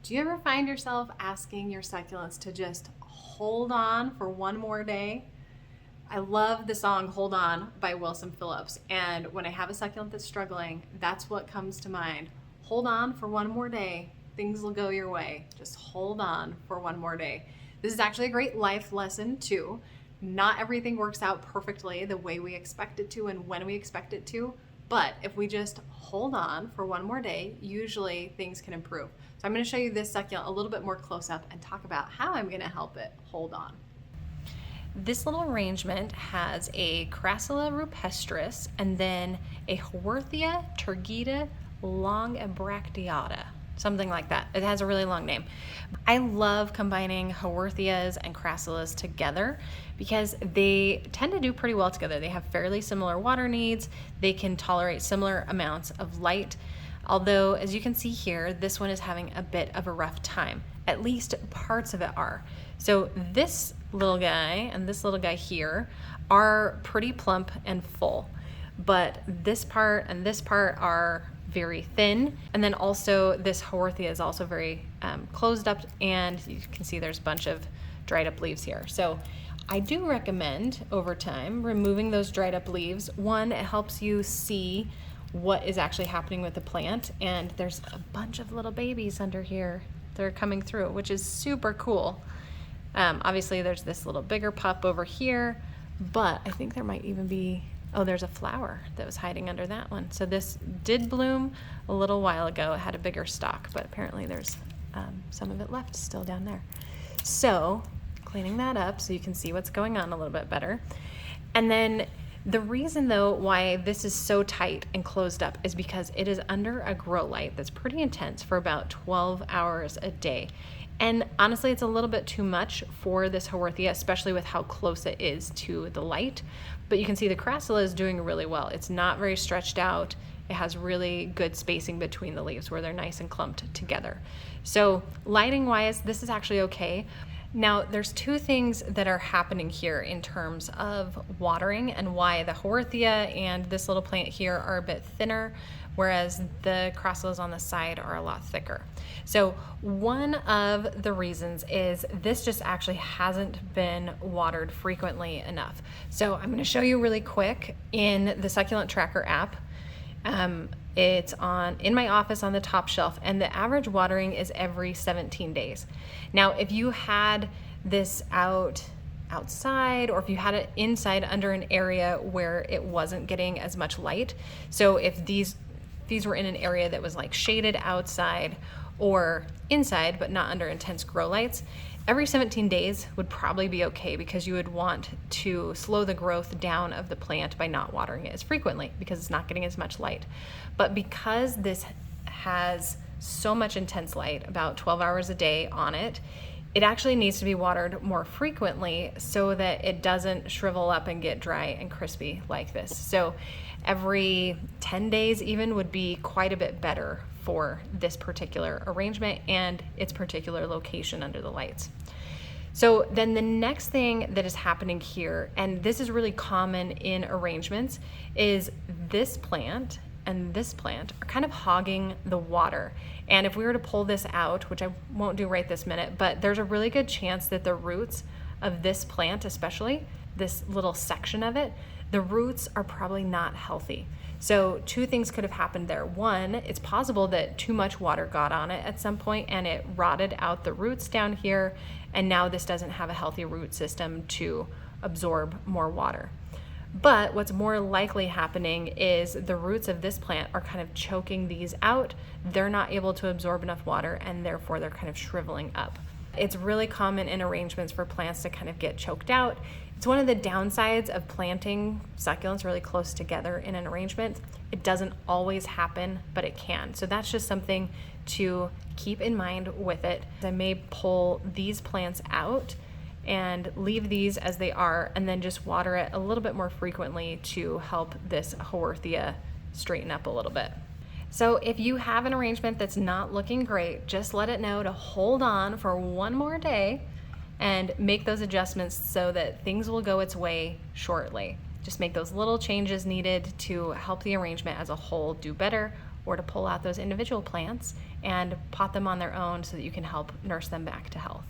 Do you ever find yourself asking your succulents to just hold on for one more day? I love the song Hold On by Wilson Phillips, and when I have a succulent that's struggling, that's what comes to mind. Hold on for one more day. Things will go your way. Just hold on for one more day. This is actually a great life lesson too. Not everything works out perfectly the way we expect it to and when we expect it to, but if we just hold on for one more day, usually things can improve. So I'm going to show you this succulent a little bit more close up and talk about how I'm going to help it hold on. This little arrangement has a Crassula rupestris and then a Haworthia turgida longabracteata, something like that. It has a really long name. I love combining Haworthias and Crassulas together because they tend to do pretty well together. They have fairly similar water needs. They can tolerate similar amounts of light. Although, as you can see here, this one is having a bit of a rough time. At least parts of it are. So this little guy and this little guy here are pretty plump and full, but this part and this part are very thin. And then also this Haworthia is also very closed up, and you can see there's a bunch of dried up leaves here. So I do recommend over time removing those dried up leaves. One, it helps you see what is actually happening with the plant, and there's a bunch of little babies under here that are coming through, which is super cool. Obviously there's this little bigger pup over here, but I think there might even be, oh, there's a flower that was hiding under that one. So this did bloom a little while ago. It had a bigger stalk, but apparently there's some of it left still down there. So cleaning that up so you can see what's going on a little bit better. And then the reason though why this is so tight and closed up is because it is under a grow light that's pretty intense for about 12 hours a day. And honestly, it's a little bit too much for this Haworthia, especially with how close it is to the light. But you can see the Crassula is doing really well. It's not very stretched out. It has really good spacing between the leaves where they're nice and clumped together. So lighting wise, this is actually okay. Now, there's two things that are happening here in terms of watering and why the Haworthia and this little plant here are a bit thinner, whereas the Crassulas on the side are a lot thicker. So one of the reasons is this just actually hasn't been watered frequently enough. So I'm going to show you really quick in the Succulent Tracker app. It's in my office on the top shelf, and the average watering is every 17 days. Now, if you had this outside, or if you had it inside under an area where it wasn't getting as much light, so if these were in an area that was like shaded outside or inside but not under intense grow lights, every 17 days would probably be okay, because you would want to slow the growth down of the plant by not watering it as frequently because it's not getting as much light. But because this has so much intense light, about 12 hours a day on it, it actually needs to be watered more frequently so that it doesn't shrivel up and get dry and crispy like this. So every 10 days even would be quite a bit better for this particular arrangement and its particular location under the lights. So then the next thing that is happening here, and this is really common in arrangements, is this plant and this plant are kind of hogging the water. And if we were to pull this out, which I won't do right this minute, but there's a really good chance that the roots of this plant, especially this little section of it, the roots are probably not healthy. So two things could have happened there. One, it's possible that too much water got on it at some point and it rotted out the roots down here, and now this doesn't have a healthy root system to absorb more water. But what's more likely happening is the roots of this plant are kind of choking these out. They're not able to absorb enough water, and therefore they're kind of shriveling up. It's really common in arrangements for plants to kind of get choked out. It's one of the downsides of planting succulents really close together in an arrangement. It doesn't always happen, but it can. So that's just something to keep in mind with it. I may pull these plants out and leave these as they are, and then just water it a little bit more frequently to help this Haworthia straighten up a little bit. So if you have an arrangement that's not looking great, just let it know to hold on for one more day and make those adjustments so that things will go its way shortly. Just make those little changes needed to help the arrangement as a whole do better or to pull out those individual plants and pot them on their own so that you can help nurse them back to health.